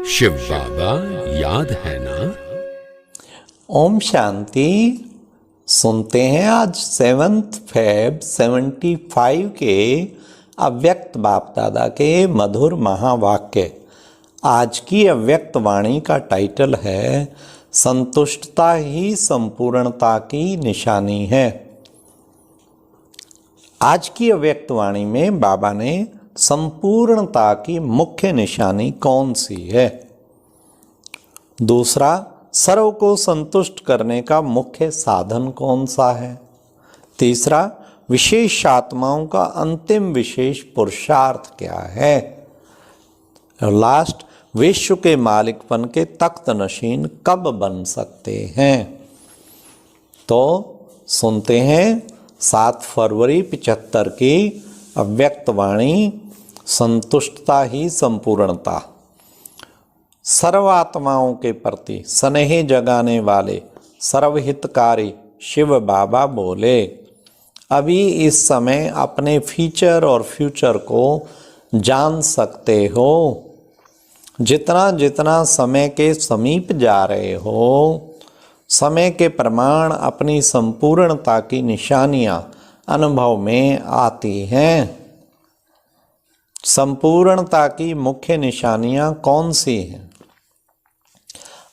शिव बाबा याद है ना? ओम शांति। सुनते हैं आज 7 फेब 75 के अव्यक्त बाप दादा के मधुर महावाक्य। आज की अव्यक्त वाणी का टाइटल है संतुष्टता ही संपूर्णता की निशानी है। आज की अव्यक्त वाणी में बाबा ने संपूर्णता की मुख्य निशानी कौन सी है, दूसरा सर्व को संतुष्ट करने का मुख्य साधन कौन सा है, तीसरा विशेष आत्माओं का अंतिम विशेष पुरुषार्थ क्या है, और लास्ट विश्व के मालिकपन के तख्त नशीन कब बन सकते हैं। तो सुनते हैं 7 फरवरी 75 की अव्यक्त वाणी संतुष्टता ही संपूर्णता। सर्वात्माओं के प्रति स्नेह जगाने वाले सर्वहितकारी शिव बाबा बोले, अभी इस समय अपने फीचर और फ्यूचर को जान सकते हो। जितना जितना समय के समीप जा रहे हो, समय के प्रमाण अपनी संपूर्णता की निशानियां अनुभव में आती हैं। संपूर्णता की मुख्य निशानियां कौन सी हैं?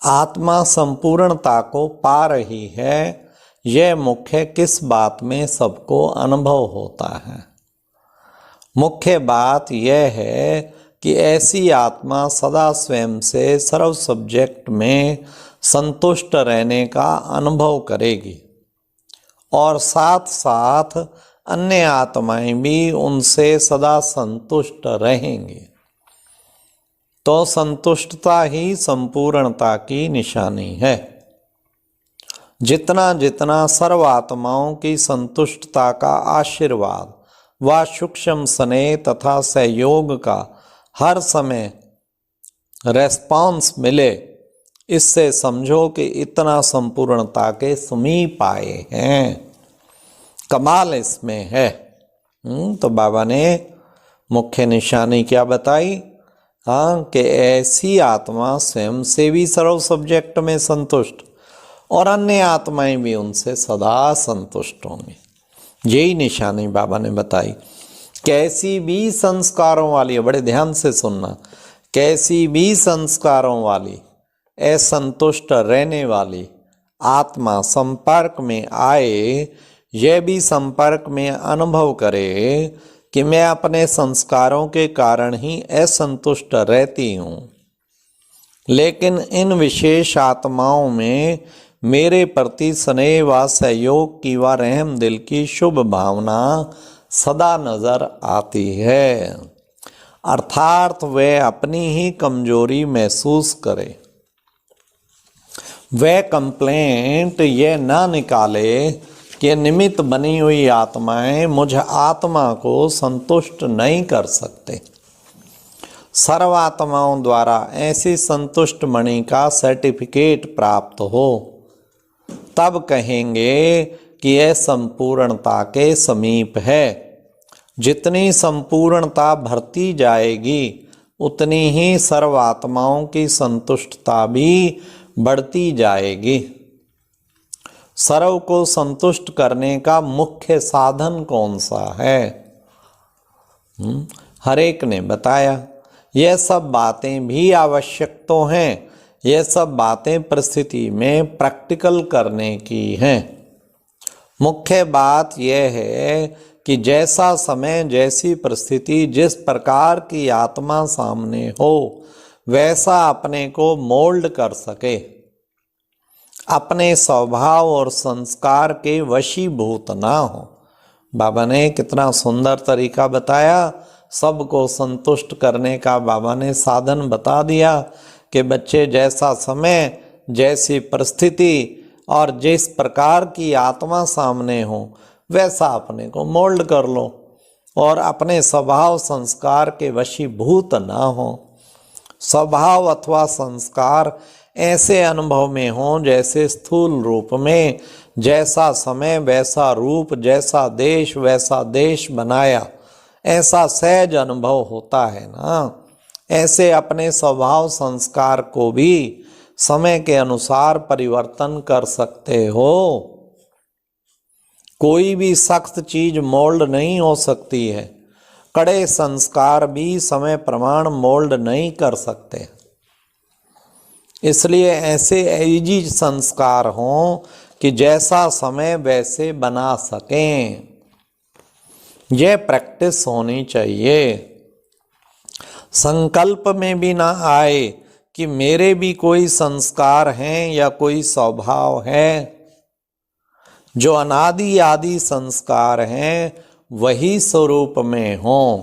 आत्मा संपूर्णता को पा रही है, यह मुख्य किस बात में सबको अनुभव होता है? मुख्य बात यह है कि ऐसी आत्मा सदा स्वयं से सर्व सब्जेक्ट में संतुष्ट रहने का अनुभव करेगी और साथ साथ अन्य आत्माएं भी उनसे सदा संतुष्ट रहेंगी। तो संतुष्टता ही संपूर्णता की निशानी है। जितना जितना सर्व आत्माओं की संतुष्टता का आशीर्वाद व सूक्ष्म स्नेह तथा सहयोग का हर समय रेस्पॉन्स मिले, इससे समझो कि इतना संपूर्णता के समीप आए हैं। कमाल इसमें है। तो बाबा ने मुख्य निशानी क्या बताई? हाँ, कि ऐसी आत्मा स्वयं से भी सर्व सब्जेक्ट में संतुष्ट और अन्य आत्माएं भी उनसे सदा संतुष्ट होंगी। यही निशानी बाबा ने बताई। कैसी भी संस्कारों वाली, बड़े ध्यान से सुनना, कैसी भी संस्कारों वाली असंतुष्ट रहने वाली आत्मा संपर्क में आए, यह भी संपर्क में अनुभव करे कि मैं अपने संस्कारों के कारण ही असंतुष्ट रहती हूँ, लेकिन इन विशेष आत्माओं में मेरे प्रति स्नेह व सहयोग की व रहम दिल की शुभ भावना सदा नजर आती है। अर्थात वे अपनी ही कमजोरी महसूस करे, वह कंप्लेंट ये ना निकाले कि निमित्त बनी हुई आत्माएं मुझ आत्मा को संतुष्ट नहीं कर सकते। सर्व आत्माओं द्वारा ऐसी संतुष्ट मणि का सर्टिफिकेट प्राप्त हो, तब कहेंगे कि यह संपूर्णता के समीप है। जितनी संपूर्णता भरती जाएगी, उतनी ही सर्व आत्माओं की संतुष्टता भी बढ़ती जाएगी। सर्व को संतुष्ट करने का मुख्य साधन कौन सा है? हर एक ने बताया। यह सब बातें भी आवश्यक तो हैं, यह सब बातें परिस्थिति में प्रैक्टिकल करने की हैं। मुख्य बात यह है कि जैसा समय, जैसी परिस्थिति, जिस प्रकार की आत्मा सामने हो, वैसा अपने को मोल्ड कर सके, अपने स्वभाव और संस्कार के वशीभूत ना हो। बाबा ने कितना सुंदर तरीका बताया। सबको संतुष्ट करने का बाबा ने साधन बता दिया कि बच्चे जैसा समय, जैसी परिस्थिति और जिस प्रकार की आत्मा सामने हो, वैसा अपने को मोल्ड कर लो और अपने स्वभाव संस्कार के वशीभूत ना हो। स्वभाव अथवा संस्कार ऐसे अनुभव में हो जैसे स्थूल रूप में जैसा समय वैसा रूप, जैसा देश वैसा देश बनाया, ऐसा सहज अनुभव होता है ना। ऐसे अपने स्वभाव संस्कार को भी समय के अनुसार परिवर्तन कर सकते हो। कोई भी सख्त चीज मोल्ड नहीं हो सकती है, कड़े संस्कार भी समय प्रमाण मोल्ड नहीं कर सकते। इसलिए ऐसे इजी संस्कार हों कि जैसा समय वैसे बना सकें, यह प्रैक्टिस होनी चाहिए। संकल्प में भी ना आए कि मेरे भी कोई संस्कार हैं या कोई स्वभाव है। जो अनादि आदि संस्कार हैं वही स्वरूप में हों।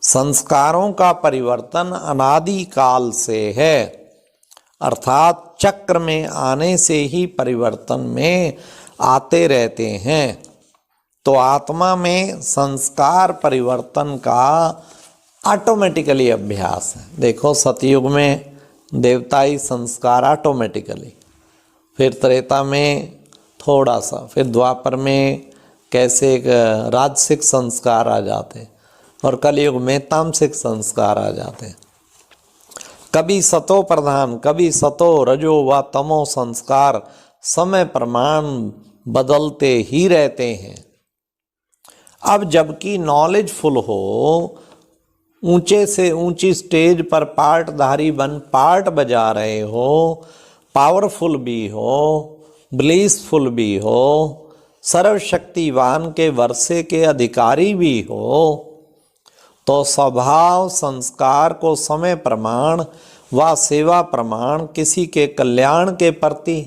संस्कारों का परिवर्तन अनादि काल से है, अर्थात चक्र में आने से ही परिवर्तन में आते रहते हैं। तो आत्मा में संस्कार परिवर्तन का ऑटोमेटिकली अभ्यास है। देखो सतयुग में देवताई संस्कार ऑटोमेटिकली, फिर त्रेता में थोड़ा सा, फिर द्वापर में कैसे एक राजसिक संस्कार आ जाते और कलयुग में तामसिक संस्कार आ जाते। कभी सतो प्रधान, कभी सतो रजो व तमो संस्कार समय प्रमाण बदलते ही रहते हैं। अब जबकि नॉलेजफुल हो, ऊंचे से ऊंची स्टेज पर पार्टधारी बन पार्ट बजा रहे हो, पावरफुल भी हो, ब्लिसफुल भी हो, सर्वशक्तिवान के वर्षे के अधिकारी भी हो, तो स्वभाव संस्कार को समय प्रमाण व सेवा प्रमाण किसी के कल्याण के प्रति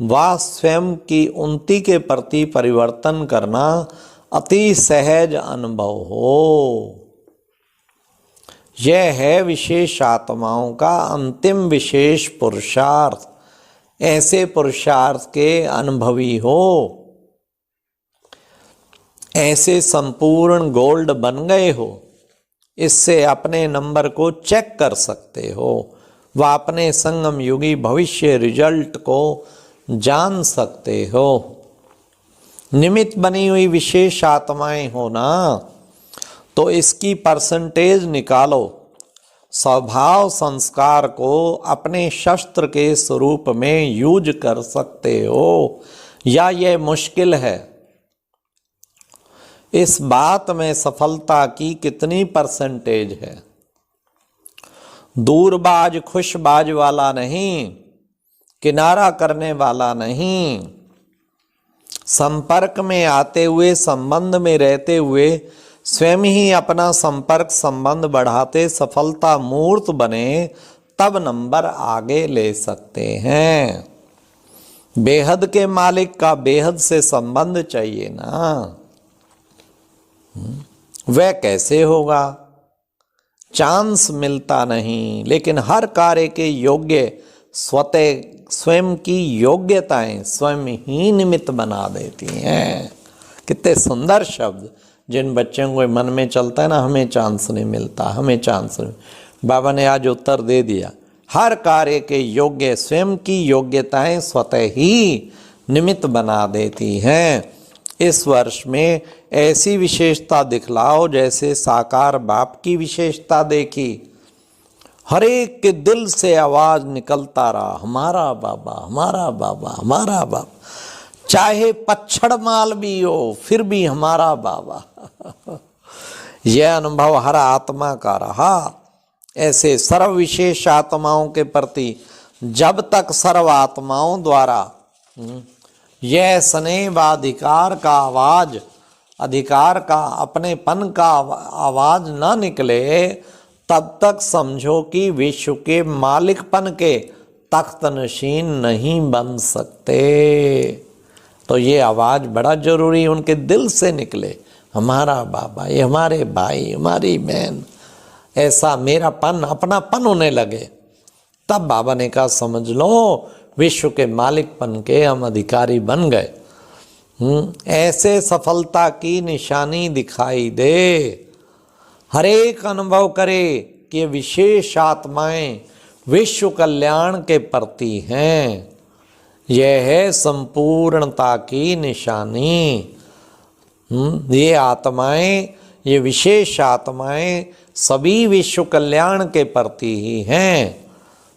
व स्वयं की उन्नति के प्रति परिवर्तन करना अति सहज अनुभव हो। यह है विशेष आत्माओं का अंतिम विशेष पुरुषार्थ। ऐसे पुरुषार्थ के अनुभवी हो, ऐसे संपूर्ण गोल्ड बन गए हो, इससे अपने नंबर को चेक कर सकते हो व अपने संगम युगी भविष्य रिजल्ट को जान सकते हो। निमित्त बनी हुई विशेष आत्माएं हो ना, तो इसकी परसेंटेज निकालो। स्वभाव संस्कार को अपने शस्त्र के स्वरूप में यूज कर सकते हो या यह मुश्किल है? इस बात में सफलता की कितनी परसेंटेज है? दूरबाज खुशबाज वाला नहीं, किनारा करने वाला नहीं, संपर्क में आते हुए, संबंध में रहते हुए स्वयं ही अपना संपर्क संबंध बढ़ाते सफलता मूर्त बने, तब नंबर आगे ले सकते हैं। बेहद के मालिक का बेहद से संबंध चाहिए ना, वह कैसे होगा? चांस मिलता नहीं, लेकिन हर कार्य के योग्य स्वतः स्वयं की योग्यताएं स्वयं ही निमित्त बना देती हैं। कितने सुंदर शब्द, जिन बच्चों को मन में चलता है ना, हमें चांस नहीं मिलता, हमें चांस नहीं। बाबा ने आज उत्तर दे दिया, हर कार्य के योग्य स्वयं की योग्यताएं स्वतः ही निमित्त बना देती हैं। इस वर्ष में ऐसी विशेषता दिखलाओ जैसे साकार बाप की विशेषता देखी। हर एक के दिल से आवाज निकलता रहा, हमारा बाबा, हमारा बाबा, हमारा बाबा। चाहे पच्छड़ माल भी हो, फिर भी हमारा बाबा। यह अनुभव हर आत्मा का रहा। ऐसे सर्व विशेष आत्माओं के प्रति जब तक सर्व आत्माओं द्वारा यह स्नेह व अधिकार का आवाज, अधिकार का अपनेपन का आवाज न निकले, तब तक समझो कि विश्व के मालिकपन के तख्त नशीन नहीं बन सकते। तो ये आवाज बड़ा जरूरी उनके दिल से निकले, हमारा बाबा, ये हमारे भाई, हमारी बहन, ऐसा मेरापन, अपनापन होने लगे। तब बाबा ने कहा समझ लो विश्व के मालिकपन के हम अधिकारी बन गए। ऐसे सफलता की निशानी दिखाई दे। हर एक अनुभव करे कि विशेष आत्माएं विश्व कल्याण के प्रति हैं। यह है संपूर्णता की निशानी। ये आत्माएं, ये विशेष आत्माएं सभी विश्व कल्याण के प्रति ही हैं।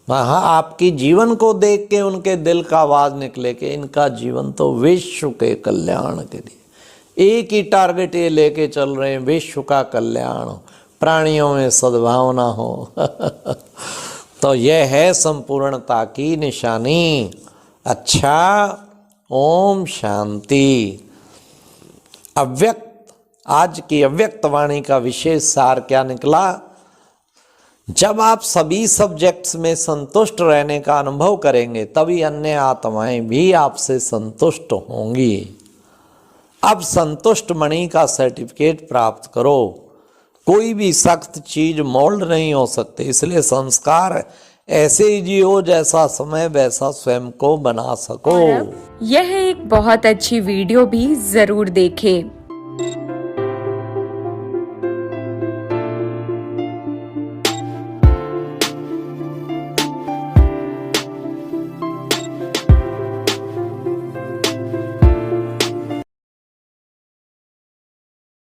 वहाँ आपकी जीवन को देख के उनके दिल का आवाज निकले कि इनका जीवन तो विश्व के कल्याण के लिए, एक ही टारगेट ये लेके चल रहे हैं, विश्व का कल्याण, प्राणियों में सद्भावना हो। तो यह है संपूर्णता की निशानी। अच्छा, ओम शांति। अव्यक्त, आज की अव्यक्त वाणी का विशेष सार क्या निकला? जब आप सभी सब्जेक्ट्स में संतुष्ट रहने का अनुभव करेंगे तभी अन्य आत्माएं भी आपसे संतुष्ट होंगी। अब संतुष्ट मणि का सर्टिफिकेट प्राप्त करो। कोई भी सख्त चीज मोल्ड नहीं हो सकती, इसलिए संस्कार ऐसे ही जियो जैसा समय वैसा स्वयं को बना सको। यह एक बहुत अच्छी वीडियो भी जरूर देखें।